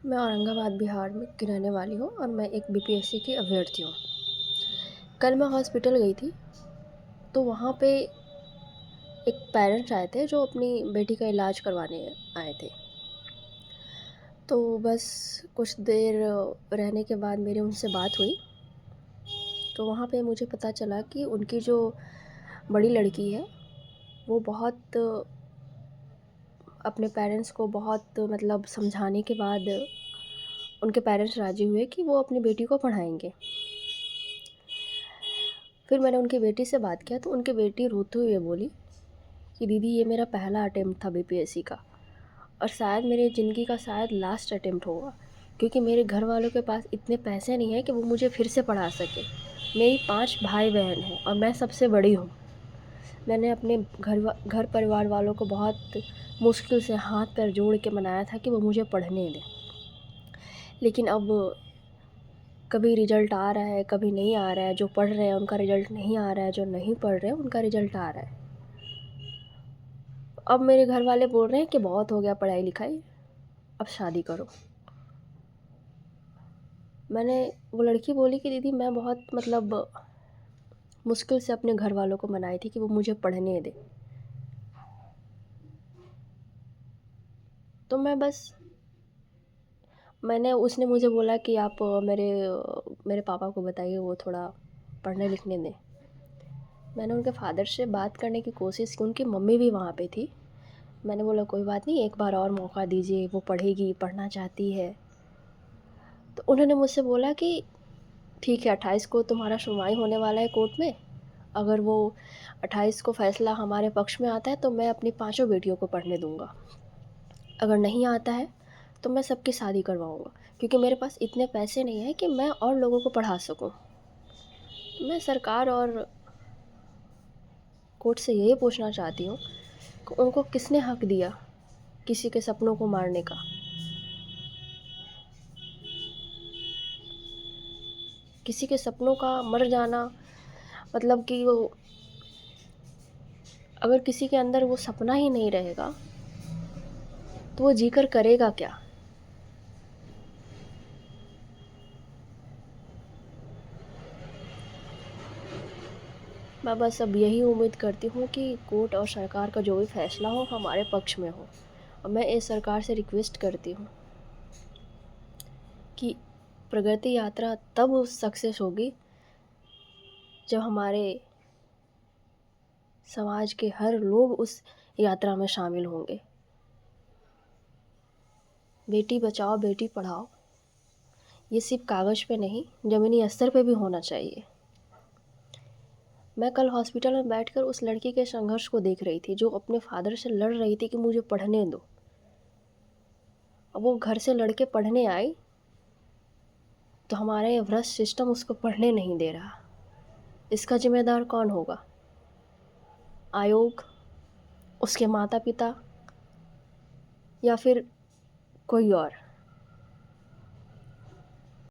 मैं औरंगाबाद बिहार में की रहने वाली हूँ और मैं एक बीपीएससी की अभ्यर्थी हूँ। कल मैं हॉस्पिटल गई थी, तो वहाँ पे एक पेरेंट्स आए थे जो अपनी बेटी का इलाज करवाने आए थे। तो बस कुछ देर रहने के बाद मेरी उनसे बात हुई, तो वहाँ पे मुझे पता चला कि उनकी जो बड़ी लड़की है, वो बहुत अपने पेरेंट्स को बहुत मतलब समझाने के बाद उनके पेरेंट्स राज़ी हुए कि वो अपनी बेटी को पढ़ाएँगे। फिर मैंने उनकी बेटी से बात किया, तो उनकी बेटी रोते हुए बोली कि दीदी ये मेरा पहला अटेम्प्ट था बीपीएससी का, और शायद मेरी ज़िंदगी का शायद लास्ट अटेम्प्ट होगा, क्योंकि मेरे घर वालों के पास इतने पैसे नहीं हैं कि वो मुझे फिर से पढ़ा सकें। मेरी 5 भाई बहन हैं और मैं सबसे बड़ी हूँ। मैंने अपने घर परिवार वालों को बहुत मुश्किल से हाथ पैर जोड़ के मनाया था कि वो मुझे पढ़ने दें। लेकिन अब कभी रिज़ल्ट आ रहा है, कभी नहीं आ रहा है। जो पढ़ रहे हैं उनका रिज़ल्ट नहीं आ रहा है, जो नहीं पढ़ रहे हैं उनका रिज़ल्ट आ रहा है। अब मेरे घर वाले बोल रहे हैं कि बहुत हो गया पढ़ाई लिखाई, अब शादी करो। वो लड़की बोली कि दीदी मैं बहुत मतलब मुश्किल से अपने घर वालों को मनाई थी कि वो मुझे पढ़ने दें। तो उसने मुझे बोला कि आप मेरे पापा को बताइए, वो थोड़ा पढ़ने लिखने दें। मैंने उनके फ़ादर से बात करने की कोशिश की, उनकी मम्मी भी वहाँ पे थी। मैंने बोला कोई बात नहीं, एक बार और मौका दीजिए, वो पढ़ेगी, पढ़ना चाहती है। तो उन्होंने मुझसे बोला कि ठीक है, 28 को तुम्हारा सुनवाई होने वाला है कोर्ट में। अगर वो 28 को फ़ैसला हमारे पक्ष में आता है तो मैं अपनी पाँचों बेटियों को पढ़ने दूँगा। अगर नहीं आता है तो मैं सबकी शादी करवाऊँगा, क्योंकि मेरे पास इतने पैसे नहीं हैं कि मैं और लोगों को पढ़ा सकूँ। मैं सरकार और कोर्ट से यही पूछना चाहती हूँ कि उनको किसने हक़ दिया किसी के सपनों को मारने का? किसी के सपनों का मर जाना मतलब कि वो, अगर किसी के अंदर वो सपना ही नहीं रहेगा तो वो जीकर करेगा क्या? मैं बस अब यही उम्मीद करती हूँ कि कोर्ट और सरकार का जो भी फ़ैसला हो हमारे पक्ष में हो। और मैं इस सरकार से रिक्वेस्ट करती हूँ कि प्रगति यात्रा तब सक्सेस होगी जब हमारे समाज के हर लोग उस यात्रा में शामिल होंगे। बेटी बचाओ बेटी पढ़ाओ, ये सिर्फ कागज़ पे नहीं, ज़मीनी स्तर पे भी होना चाहिए। मैं कल हॉस्पिटल में बैठकर उस लड़की के संघर्ष को देख रही थी, जो अपने फ़ादर से लड़ रही थी कि मुझे पढ़ने दो। अब वो घर से लड़ के पढ़ने आई तो हमारा ये भ्रष्ट सिस्टम उसको पढ़ने नहीं दे रहा। इसका ज़िम्मेदार कौन होगा? आयोग, उसके माता-पिता या फिर कोई और?